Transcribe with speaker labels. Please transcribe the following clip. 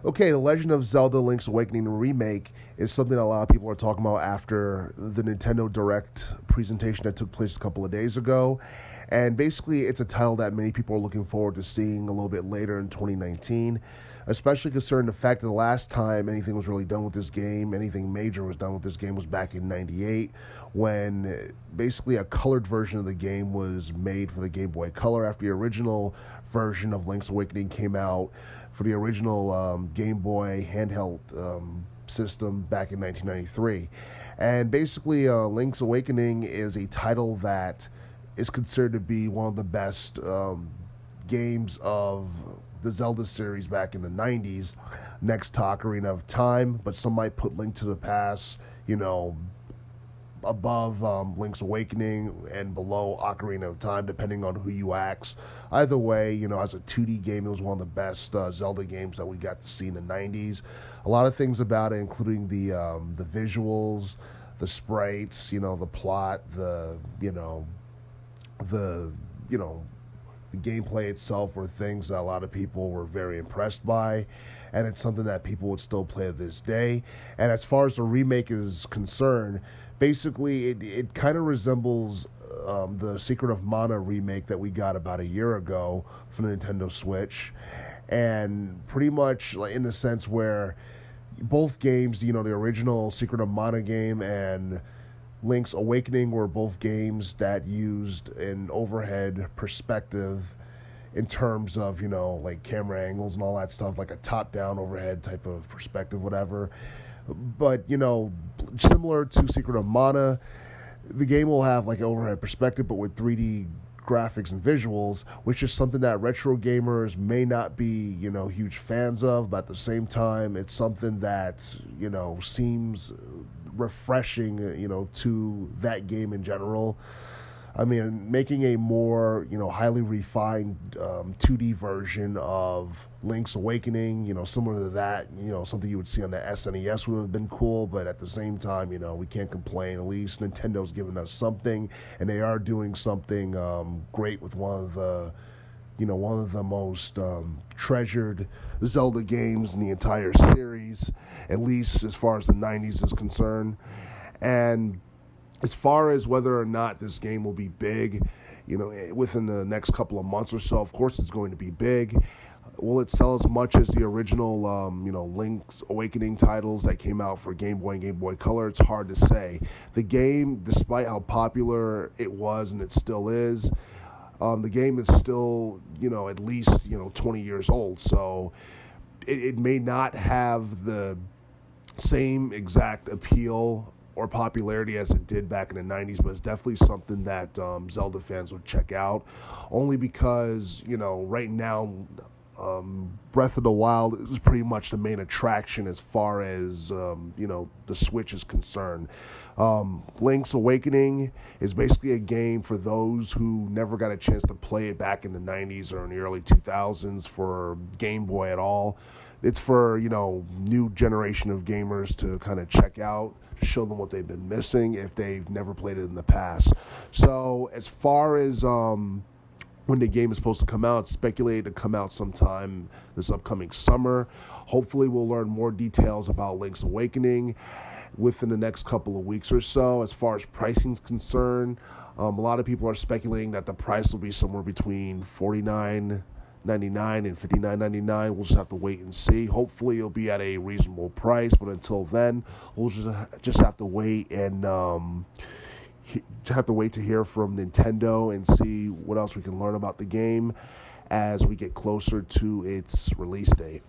Speaker 1: Okay, The Legend of Zelda Link's Awakening Remake is something a lot of people are talking about after the Nintendo Direct presentation that took place a couple of days ago. And basically, it's a title that many people are looking forward to seeing a little bit later in 2019, especially concerning the fact that the last time anything was really done with this game, anything major was done with this game, was back in '98, when basically a colored version of the game was made for the Game Boy Color after the original version of Link's Awakening came out for the original Game Boy handheld system back in 1993. And basically, Link's Awakening is a title that is considered to be one of the best games of the Zelda series back in the 90s, next to Ocarina of Time, but some might put Link to the Past, above Link's Awakening and below Ocarina of Time, depending on who you ask. Either way, as a 2D game, it was one of the best Zelda games that we got to see in the 90s. A lot of things about it, including the visuals, the sprites, the plot, the the gameplay itself were things that a lot of people were very impressed by, and it's something that people would still play to this day. And as far as the remake is concerned, basically it kind of resembles the Secret of Mana remake that we got about a year ago for the Nintendo Switch, and pretty much in the sense where both games, the original Secret of Mana game and Link's Awakening, were both games that used an overhead perspective in terms of, like camera angles and all that stuff, like a top-down overhead type of perspective, whatever. But, similar to Secret of Mana, the game will have like an overhead perspective, but with 3D graphics and visuals, which is something that retro gamers may not be, huge fans of, but at the same time, it's something that, seems refreshing, to that game in general. I mean, making a more, highly refined 2D version of Link's Awakening, similar to that, something you would see on the SNES would have been cool, but at the same time, we can't complain. At least Nintendo's given us something, and they are doing something great with one of the most treasured Zelda games in the entire series, at least as far as the 90s is concerned. And as far as whether or not this game will be big, within the next couple of months or so, of course it's going to be big. Will it sell as much as the original, Link's Awakening titles that came out for Game Boy and Game Boy Color? It's hard to say. The game, despite how popular it was and it still is, the game is still, at least, 20 years old. So it may not have the same exact appeal or popularity as it did back in the 90s, but it's definitely something that Zelda fans would check out, only because, right now, Breath of the Wild is pretty much the main attraction as far as, the Switch is concerned. Link's Awakening is basically a game for those who never got a chance to play it back in the 90s or in the early 2000s for Game Boy at all. It's for, new generation of gamers to kind of check out, show them what they've been missing if they've never played it in the past. So as far as when the game is supposed to come out, it's speculated to come out sometime this upcoming summer. Hopefully we'll learn more details about Link's Awakening within the next couple of weeks or so. As far as pricing is concerned, a lot of people are speculating that the price will be somewhere between $49.99 and $59.99. We'll just have to wait and see. Hopefully it'll be at a reasonable price, but until then, we'll just have to wait and to hear from Nintendo and see what else we can learn about the game as we get closer to its release date.